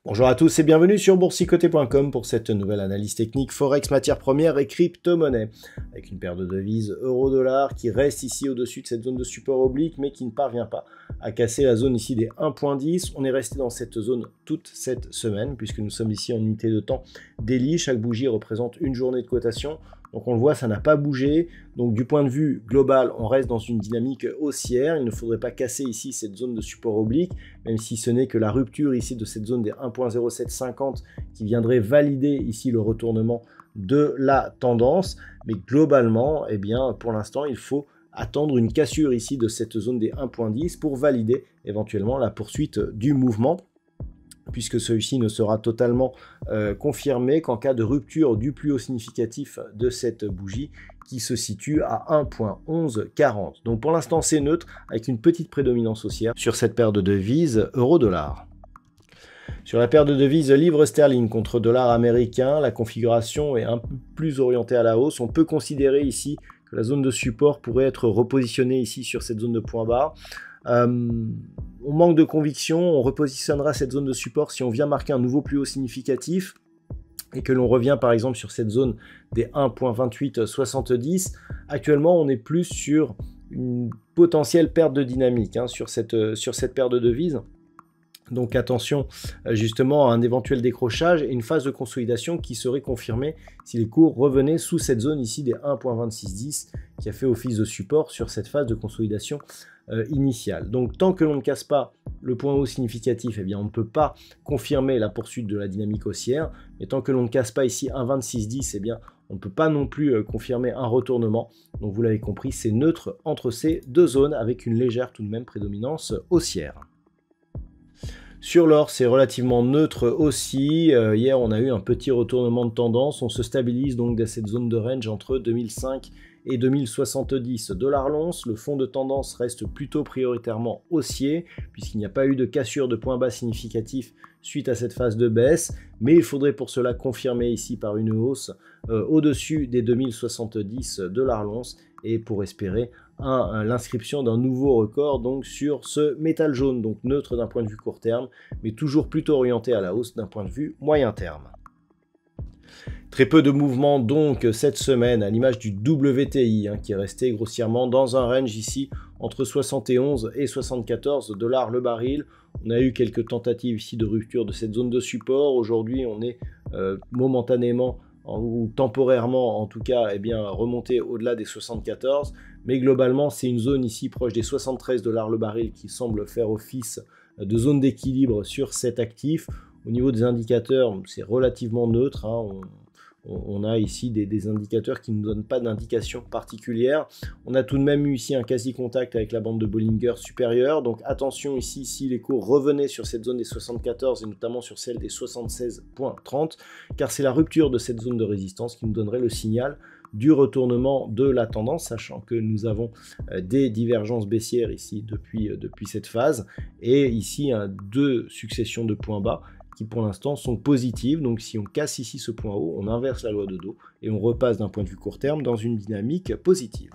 Bonjour à tous et bienvenue sur boursicoté.com pour cette nouvelle analyse technique Forex, matières premières et crypto-monnaie. Avec une paire de devises euro-dollar qui reste ici au-dessus de cette zone de support oblique mais qui ne parvient pas à casser la zone ici des 1.10. On est resté dans cette zone toute cette semaine puisque nous sommes ici en unité de temps daily. Chaque bougie représente une journée de cotation. Donc on le voit, ça n'a pas bougé. Donc du point de vue global, on reste dans une dynamique haussière. Il ne faudrait pas casser ici cette zone de support oblique, même si ce n'est que la rupture ici de cette zone des 1.0750 qui viendrait valider ici le retournement de la tendance. Mais globalement, eh bien, pour l'instant, il faut attendre une cassure ici de cette zone des 1.10 pour valider éventuellement la poursuite du mouvement, puisque celui-ci ne sera totalement confirmé qu'en cas de rupture du plus haut significatif de cette bougie qui se situe à 1.1140. Donc pour l'instant c'est neutre avec une petite prédominance haussière sur cette paire de devises euro-dollar. Sur la paire de devises livre sterling contre dollar américain, la configuration est un peu plus orientée à la hausse. On peut considérer ici que la zone de support pourrait être repositionnée ici sur cette zone de point bas. On manque de conviction, on repositionnera cette zone de support si on vient marquer un nouveau plus haut significatif et que l'on revient par exemple sur cette zone des 1.2870. Actuellement, on est plus sur une potentielle perte de dynamique sur cette paire de devises. Donc attention justement à un éventuel décrochage et une phase de consolidation qui serait confirmée si les cours revenaient sous cette zone ici des 1.2610 qui a fait office de support sur cette phase de consolidation initiale. Donc tant que l'on ne casse pas le point haut significatif, eh bien on ne peut pas confirmer la poursuite de la dynamique haussière, mais tant que l'on ne casse pas ici 1.2610, eh bien on ne peut pas non plus confirmer un retournement. Donc vous l'avez compris, c'est neutre entre ces deux zones avec une légère tout de même prédominance haussière. Sur l'or, c'est relativement neutre aussi. Hier, on a eu un petit retournement de tendance. On se stabilise donc dans cette zone de range entre 2005 et 2070 $ l'once. Le fond de tendance reste plutôt prioritairement haussier puisqu'il n'y a pas eu de cassure de point bas significatif suite à cette phase de baisse. Mais il faudrait pour cela confirmer ici par une hausse au-dessus des 2070 $ l'once et pour espérer l'inscription d'un nouveau record donc sur ce métal jaune, donc neutre d'un point de vue court terme, mais toujours plutôt orienté à la hausse d'un point de vue moyen terme. Très peu de mouvements donc cette semaine à l'image du WTI qui est resté grossièrement dans un range ici entre 71 et 74 $ le baril. On a eu quelques tentatives ici de rupture de cette zone de support. Aujourd'hui on est momentanément ou temporairement en tout cas remonté au-delà des 74, mais globalement c'est une zone ici proche des 73 $ le baril qui semble faire office de zone d'équilibre sur cet actif. Au niveau des indicateurs, c'est relativement neutre, on a ici des indicateurs qui ne nous donnent pas d'indication particulière. On a tout de même eu ici un quasi-contact avec la bande de Bollinger supérieure, donc attention ici si les cours revenaient sur cette zone des 74 et notamment sur celle des 76.30, car c'est la rupture de cette zone de résistance qui nous donnerait le signal du retournement de la tendance, sachant que nous avons des divergences baissières ici depuis cette phase, et ici deux successions de points bas qui pour l'instant sont positives. Donc si on casse ici ce point haut, on inverse la loi de Dow et on repasse d'un point de vue court terme dans une dynamique positive.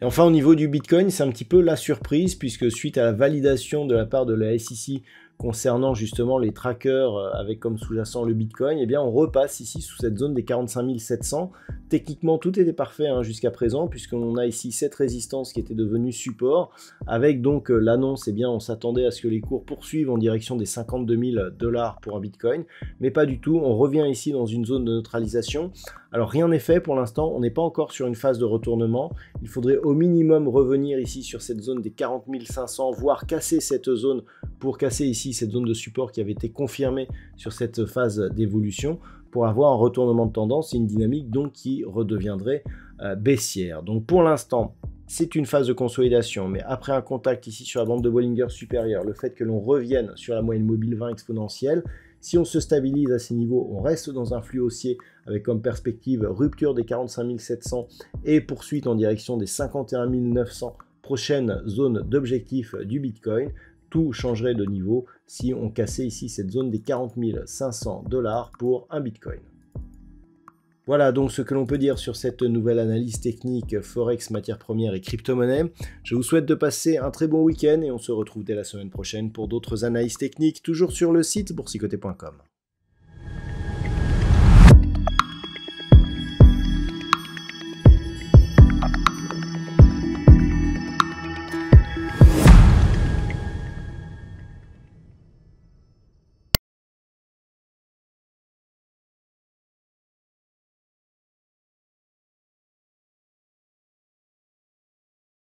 Et enfin au niveau du Bitcoin, c'est un petit peu la surprise puisque suite à la validation de la part de la SEC concernant justement les trackers avec comme sous-jacent le Bitcoin, eh bien on repasse ici sous cette zone des 45 700. Techniquement tout était parfait jusqu'à présent puisqu'on a ici cette résistance qui était devenue support avec donc l'annonce, eh bien on s'attendait à ce que les cours poursuivent en direction des 52 000 $ pour un Bitcoin, mais pas du tout. On revient ici dans une zone de neutralisation. Alors rien n'est fait pour l'instant, on n'est pas encore sur une phase de retournement. Il faudrait au minimum revenir ici sur cette zone des 40 500, voire casser cette zone pour casser ici cette zone de support qui avait été confirmée sur cette phase d'évolution pour avoir un retournement de tendance et une dynamique donc qui redeviendrait baissière. Donc pour l'instant, c'est une phase de consolidation, mais après un contact ici sur la bande de Bollinger supérieure, le fait que l'on revienne sur la moyenne mobile 20 exponentielle, si on se stabilise à ces niveaux, on reste dans un flux haussier avec comme perspective rupture des 45 700 et poursuite en direction des 51 900 prochaines zones d'objectif du Bitcoin. Tout changerait de niveau si on cassait ici cette zone des 40 500 $ pour un Bitcoin. Voilà donc ce que l'on peut dire sur cette nouvelle analyse technique Forex, matières premières et crypto-monnaies. Je vous souhaite de passer un très bon week-end et on se retrouve dès la semaine prochaine pour d'autres analyses techniques, toujours sur le site boursicoté.com.